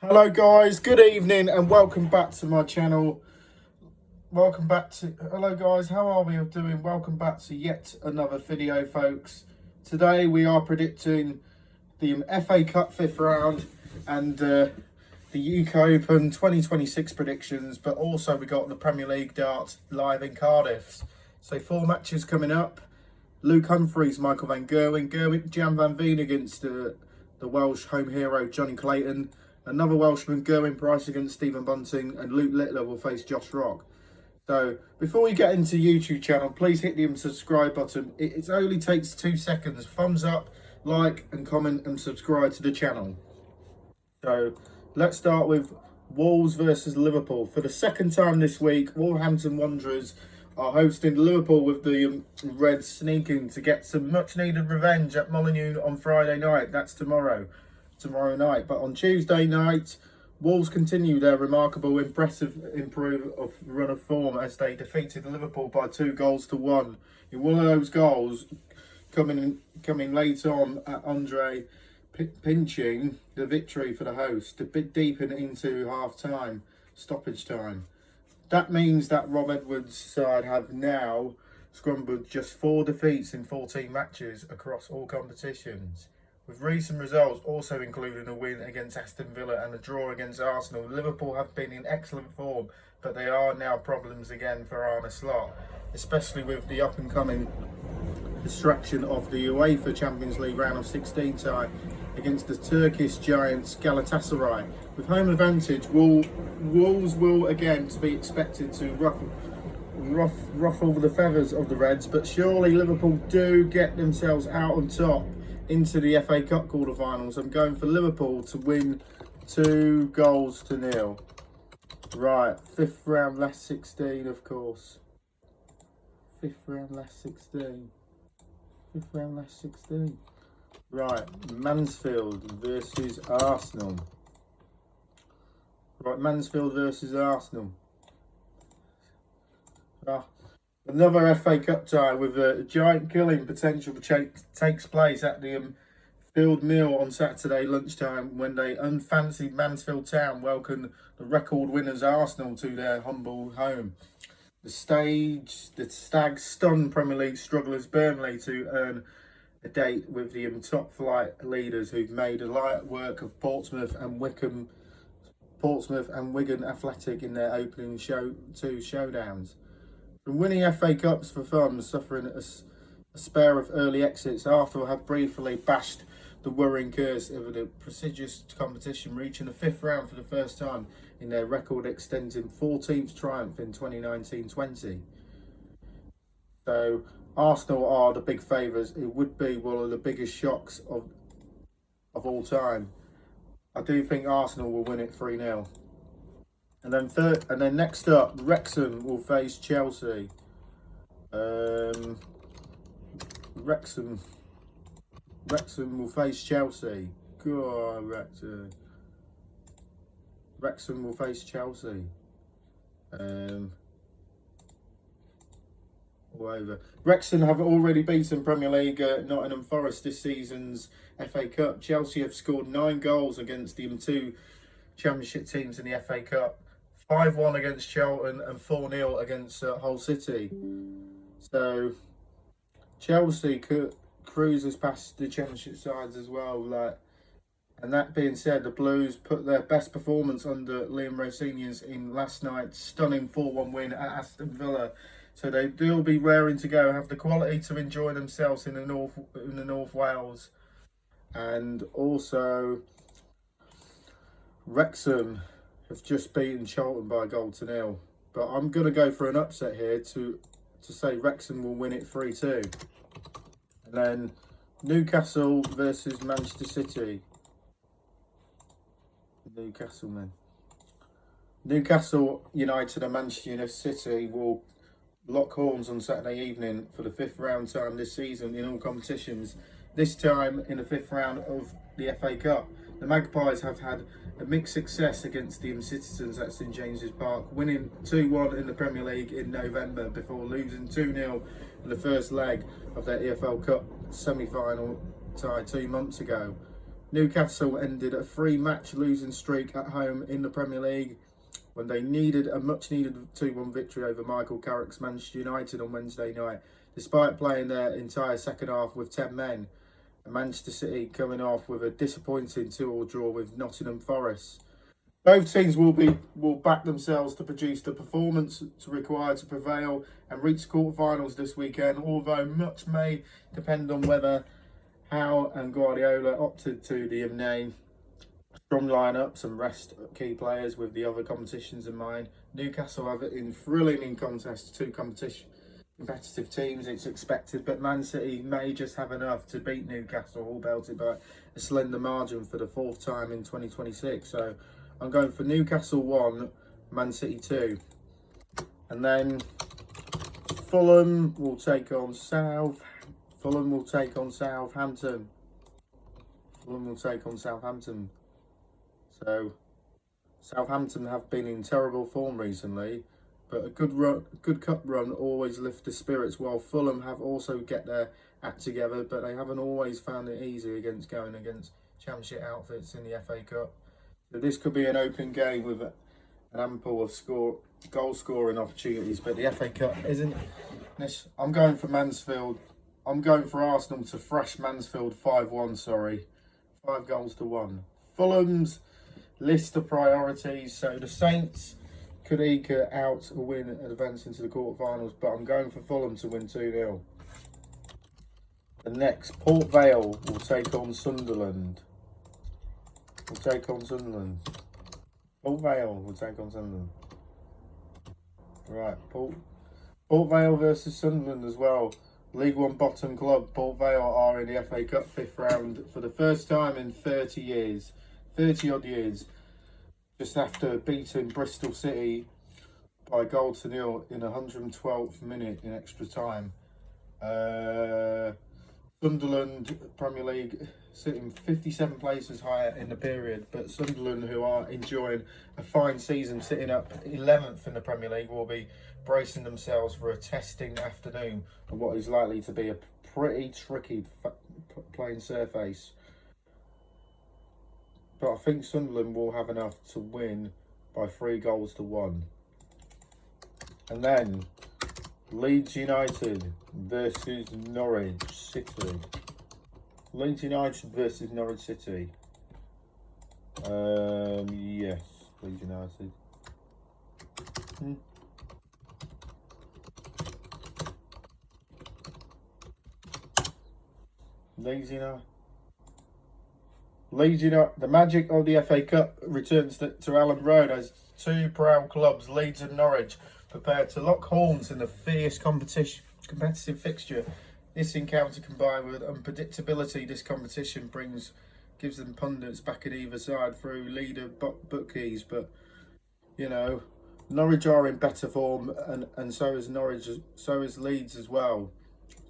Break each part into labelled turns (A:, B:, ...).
A: Hello guys, good evening and welcome back to my channel. Hello guys, how are we all doing? Welcome back to yet another video, folks. Today we are predicting the FA Cup 5th round and the UK Open 2026 predictions, but also we got the Premier League darts live in Cardiff. So 4 matches coming up. Luke Humphries, Michael van Gerwen, Jan van Veen against the Welsh home hero Johnny Clayton. Another Welshman, Gerwin Price against Stephen Bunting, and Luke Littler will face Josh Rock. So before we get into YouTube channel, please hit the subscribe button. It only takes 2 seconds. Thumbs up, like and comment and subscribe to the channel. So let's start with Wolves versus Liverpool. For the second time this week, Wolverhampton Wanderers are hosting Liverpool, with the Reds sneaking to get some much needed revenge at Molineux on Friday night. That's tomorrow night. But on Tuesday night, Wolves continue their remarkable, impressive run of form as they defeated Liverpool by 2-1. In one of those goals coming late on at Andre pinching the victory for the host, a bit deep into half-time, stoppage time. That means that Rob Edwards' side have now scrambled just 4 defeats in 14 matches across all competitions, with recent results also including a win against Aston Villa and a draw against Arsenal. Liverpool have been in excellent form, but they are now problems again for Arne Slot, especially with the up-and-coming distraction of the UEFA Champions League round of 16 tie against the Turkish giants Galatasaray. With home advantage, Wolves will again to be expected to ruffle the feathers of the Reds, but surely Liverpool do get themselves out on top into the FA Cup quarterfinals. I'm going for Liverpool to win 2-0. Right, 5th round last 16, of course. 5th round last 16. 5th round last 16. Right, Mansfield versus Arsenal. Right, Mansfield versus Arsenal. Another FA Cup tie with a giant killing potential takes place at the Field Mill on Saturday lunchtime, when they unfancied Mansfield Town welcome the record winners Arsenal to their humble home. The Stags stun Premier League strugglers Burnley to earn a date with the top flight leaders, who've made a light work of Portsmouth and Wigan Athletic in their opening 2 showdowns. From winning FA Cups for fun, suffering a spare of early exits, Arsenal have briefly bashed the worrying curse of the prestigious competition, reaching the 5th round for the first time in their record-extending 14th triumph in 2019-20. So Arsenal are the big favourites. It would be one of the biggest shocks of all time. I do think Arsenal will win it 3-0. And then next up, Wrexham will face Chelsea. Wrexham will face Chelsea. Go on, Wrexham. Wrexham will face Chelsea. Over. Wrexham have already beaten Premier League Nottingham Forest this season's FA Cup. Chelsea have scored 9 goals against the 2 Championship teams in the FA Cup. 5-1 against Charlton and 4-0 against Hull City. So Chelsea cruises past the Championship sides as well. And that being said, the Blues put their best performance under Liam Rosenius in last night's stunning 4-1 win at Aston Villa. So they will be raring to go, have the quality to enjoy themselves in the North Wales. And also Wrexham have just beaten Charlton by 1-0. But I'm going to go for an upset here to say Wrexham will win it 3-2. And then Newcastle versus Manchester City. Newcastle United and Manchester City will lock horns on Saturday evening for the 5th round time this season in all competitions. This time in the 5th round of the FA Cup. The Magpies have had a mixed success against the Citizens at St James's Park, winning 2-1 in the Premier League in November before losing 2-0 in the first leg of their EFL Cup semi-final tie 2 months ago. Newcastle ended a 3-match losing streak at home in the Premier League when they needed a much-needed 2-1 victory over Michael Carrick's Manchester United on Wednesday night. Despite playing their entire second half with 10 men, and Manchester City coming off with a disappointing 2-2 draw with Nottingham Forest. Both teams will back themselves to produce the performance required to prevail and reach quarterfinals this weekend, although much may depend on whether Howe and Guardiola opted to the name strong lineups and rest key players with the other competitions in mind. Newcastle have it in thrilling in contest to competitive teams, it's expected, but Man City may just have enough to beat Newcastle, all belted by a slender margin for the 4th time in 2026. So I'm going for Newcastle 1, Man City 2. And then Fulham will take on Southampton. Fulham will take on Southampton. So Southampton have been in terrible form recently, but a good cup run always lifts the spirits, while Fulham have also get their act together, but they haven't always found it easy going against championship outfits in the FA Cup. So this could be an open game with an ample of goal scoring opportunities, but the FA Cup isn't this. I'm going for Mansfield. I'm going for Arsenal to thrash Mansfield 5-1, 5-1. Fulham's list of priorities. So the Saints could eke out a win and advance into the quarterfinals, but I'm going for Fulham to win 2-0. The next, Port Vale will take on Sunderland. Port Vale will take on Sunderland. Right, Port Vale versus Sunderland as well. League One bottom club, Port Vale are in the FA Cup 5th round for the first time in 30 odd years, just after beating Bristol City by 0-0 in 112th minute in extra time. Sunderland Premier League sitting 57 places higher in the period, but Sunderland, who are enjoying a fine season, sitting up 11th in the Premier League, will be bracing themselves for a testing afternoon of what is likely to be a pretty tricky playing surface. But I think Sunderland will have enough to win by 3-1. And then Leeds United versus Norwich City. Leeds United versus Norwich City. Yes, Leeds United. Leeds United. The magic of the FA Cup returns to Allen Road as 2 proud clubs, Leeds and Norwich, prepare to lock horns in a fierce competitive fixture. This encounter, combined with unpredictability this competition brings, gives them pundits back at either side through leader bookies. But you know, Norwich are in better form, and so is Norwich, so is Leeds as well.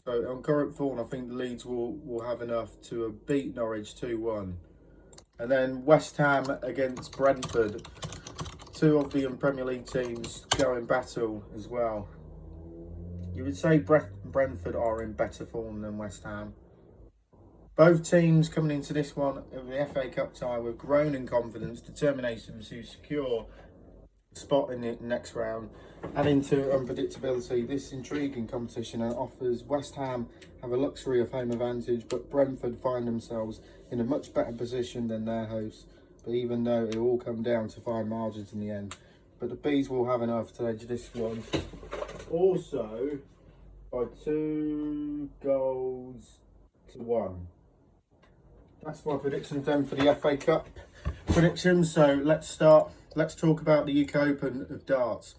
A: So on current form, I think Leeds will have enough to beat Norwich 2-1. And then West Ham against Brentford. 2 of the Premier League teams go in battle as well. You would say Brentford are in better form than West Ham. Both teams coming into this one of the FA Cup tie with growing confidence, determination to secure a spot in the next round. Adding to unpredictability, this intriguing competition offers West Ham have a luxury of home advantage, but Brentford find themselves in a much better position than their hosts. But even though it will come down to fine margins in the end, but the Bees will have enough to edge this one. Also, by 2-1. That's my prediction done for the FA Cup predictions. So let's start. Let's talk about the UK Open of darts.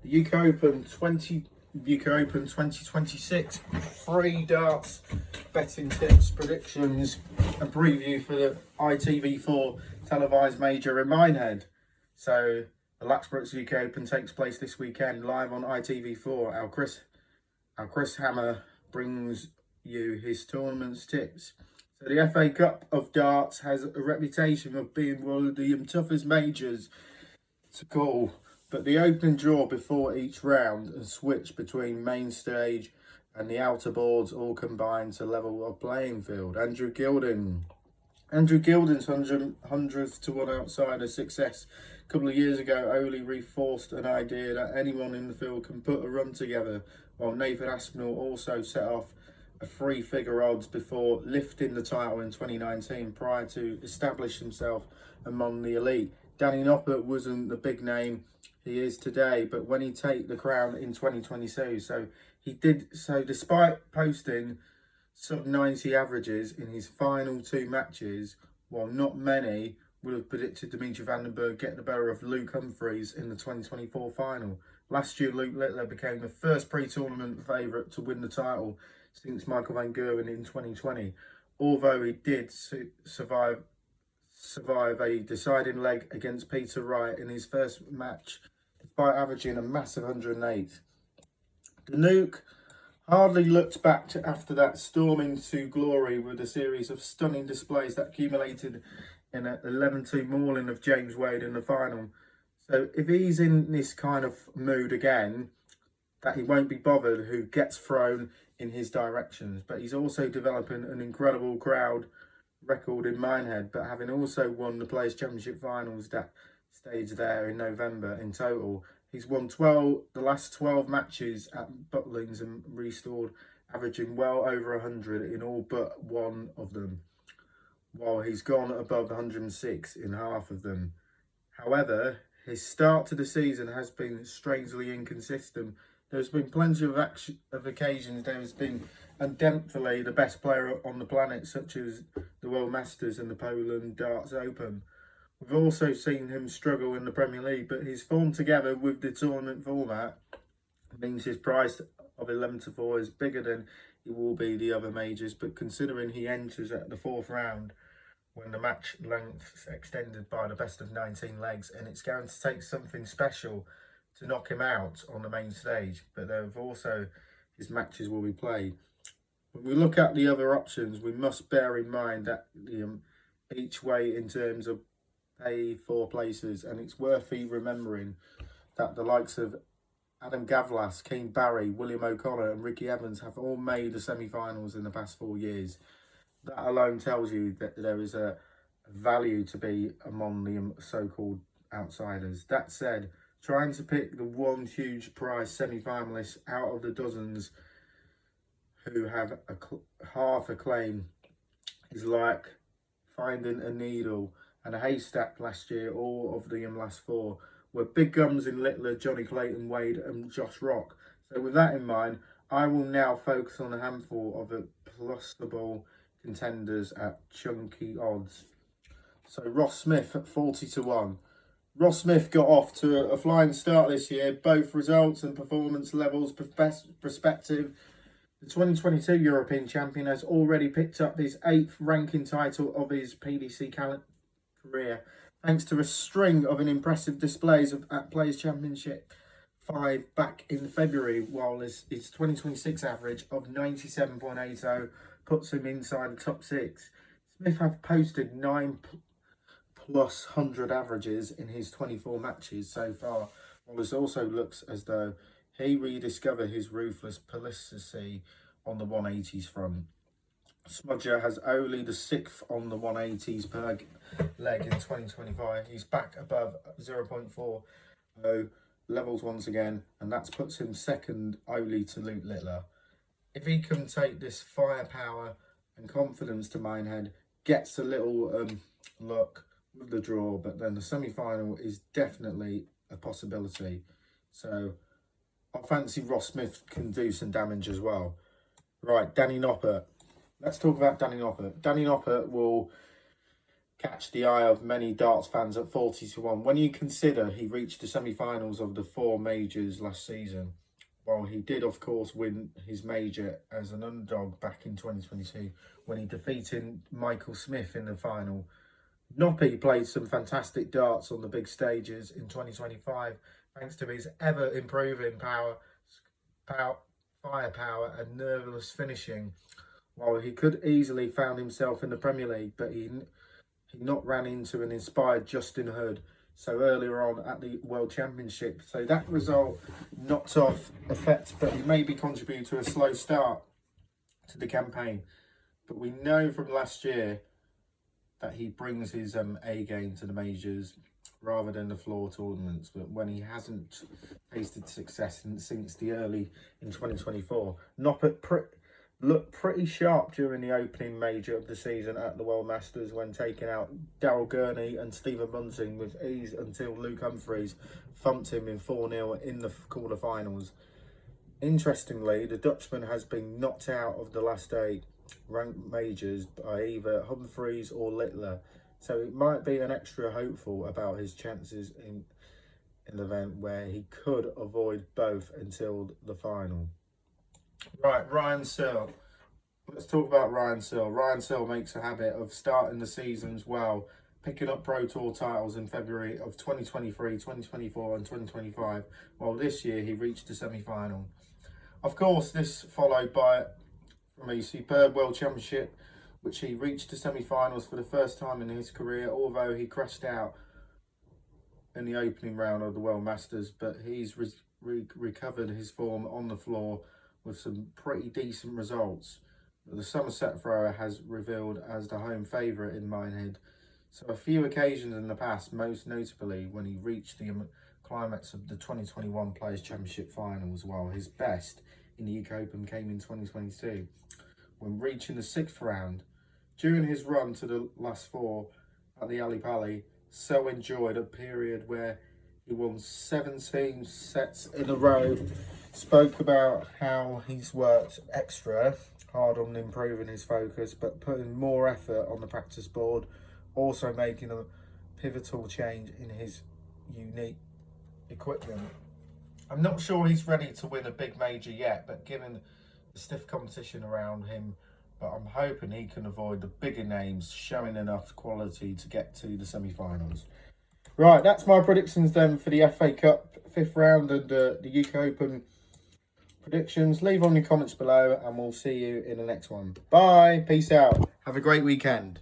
A: The UK Open 2026 free darts betting tips, predictions and preview for the ITV4 televised major in Minehead. So the Laxbrook's UK Open takes place this weekend live on ITV4. Our Chris Hammer brings you his tournament's tips. So the FA Cup of darts has a reputation of being one of the toughest majors to call, but the open draw before each round and switch between main stage and the outer boards all combine to level a playing field. Andrew Gilding Andrew Gilding's 100th to 1 outsider success a couple of years ago only reinforced an idea that anyone in the field can put a run together, while Nathan Aspinall also set off a three-figure odds before lifting the title in 2019 prior to establish himself among the elite. Danny Noppert wasn't the big name he is today, but when he take the crown in 2022, so he did so despite posting sub-90 averages in his final two matches, while not many would have predicted Dimitri van den Berg getting the better of Luke Humphreys in the 2024 final. Last year, Luke Littler became the first pre-tournament favourite to win the title since Michael van Gerwen in 2020, although he did survive a deciding leg against Peter Wright in his first match, despite averaging a massive 108. The Nuke hardly looked back after that storm into glory with a series of stunning displays that accumulated in an 11-2 mauling of James Wade in the final. So if he's in this kind of mood again, that he won't be bothered who gets thrown in his directions. But he's also developing an incredible crowd record in Minehead, but having also won the Players' Championship finals that stage there in November in total. He's won the last 12 matches at Butlins and restored, averaging well over 100 in all but one of them, while he's gone above 106 in half of them. However, his start to the season has been strangely inconsistent. There's been plenty of occasions there has been undoubtedly the best player on the planet, such as the World Masters and the Poland Darts Open. We've also seen him struggle in the Premier League, but his form together with the tournament format means his price of 11 to 4 is bigger than it will be the other majors. But considering he enters at the fourth round, when the match length is extended by the best of 19 legs, and it's going to take something special to knock him out on the main stage, but there have also his matches will be played. When we look at the other options, we must bear in mind that each way in terms of pay for places, and it's worth remembering that the likes of Adam Gavlas, Keane Barry, William O'Connor and Ricky Evans have all made the semi-finals in the past 4 years. That alone tells you that there is a value to be among the so-called outsiders. That said, trying to pick the one huge prize semi-finalist out of the dozens who have half a claim is like finding a needle and a haystack last year. All of the last four were big guns in Littler, Johnny Clayton, Wade and Josh Rock. So with that in mind, I will now focus on a handful of the plus-the-ball contenders at chunky odds. So Ross Smith at 40 to 1. Ross Smith got off to a flying start this year, both results and performance levels perspective. The 2022 European champion has already picked up his 8th ranking title of his PDC career, thanks to a string of impressive displays at Players' Championship 5 back in February, while his 2026 average of 97.80 puts him inside the top 6. Smith have posted 9 plus 100 averages in his 24 matches so far, while it also looks as though he rediscovered his ruthless policy on the 180s front. Smudger has only the 6th on the 180s per leg in 2025. He's back above 0.40 levels once again, and that puts him second only to Luke Littler. If he can take this firepower and confidence to Minehead, gets a little luck with the draw, but then the semi-final is definitely a possibility. So I fancy Ross Smith can do some damage as well. Right, Danny Noppert. Let's talk about Danny Noppert. Danny Noppert will catch the eye of many darts fans at 40 to 1 when you consider he reached the semi-finals of the 4 majors last season. While he did, of course, win his major as an underdog back in 2022 when he defeated Michael Smith in the final. Noppy played some fantastic darts on the big stages in 2025 thanks to his ever-improving firepower and nerveless finishing. While he could easily found himself in the Premier League, but he not ran into an inspired Justin Hood so earlier on at the World Championship. So that result knocked off effect, but he maybe contributed to a slow start to the campaign. But we know from last year that he brings his A game to the majors rather than the floor tournaments, but when he hasn't tasted success since the early in 2024. Noppert looked pretty sharp during the opening major of the season at the World Masters when taking out Daryl Gurney and Stephen Bunting with ease until Luke Humphries thumped him in 4-0 in the quarterfinals. Interestingly, the Dutchman has been knocked out of the last 8 ranked majors by either Humphries or Littler, so it might be an extra hopeful about his chances in an event where he could avoid both until the final. Right, Ryan Searle. Let's talk about Ryan Searle. Ryan Searle makes a habit of starting the seasons well, picking up Pro Tour titles in February of 2023, 2024 and 2025, while this year he reached the semi-final. Of course, this followed by from a superb World Championship, which he reached the semi-finals for the first time in his career, although he crashed out in the opening round of the World Masters, but he's recovered his form on the floor with some pretty decent results. The Somerset thrower has revealed as the home favourite in Minehead. So a few occasions in the past, most notably when he reached the climax of the 2021 Players' Championship finals, while his best in the UK Open came in 2022, when reaching the 6th round. During his run to the last 4 at the Ali Pali, Searle enjoyed a period where he won 17 sets in a row. Spoke about how he's worked extra hard on improving his focus, but putting more effort on the practice board, also making a pivotal change in his unique equipment. I'm not sure he's ready to win a big major yet, but given the stiff competition around him, but I'm hoping he can avoid the bigger names showing enough quality to get to the semi-finals. Right, that's my predictions then for the FA Cup 5th round and the UK Open predictions. Leave on your comments below and we'll see you in the next one. Bye, peace out, have a great weekend.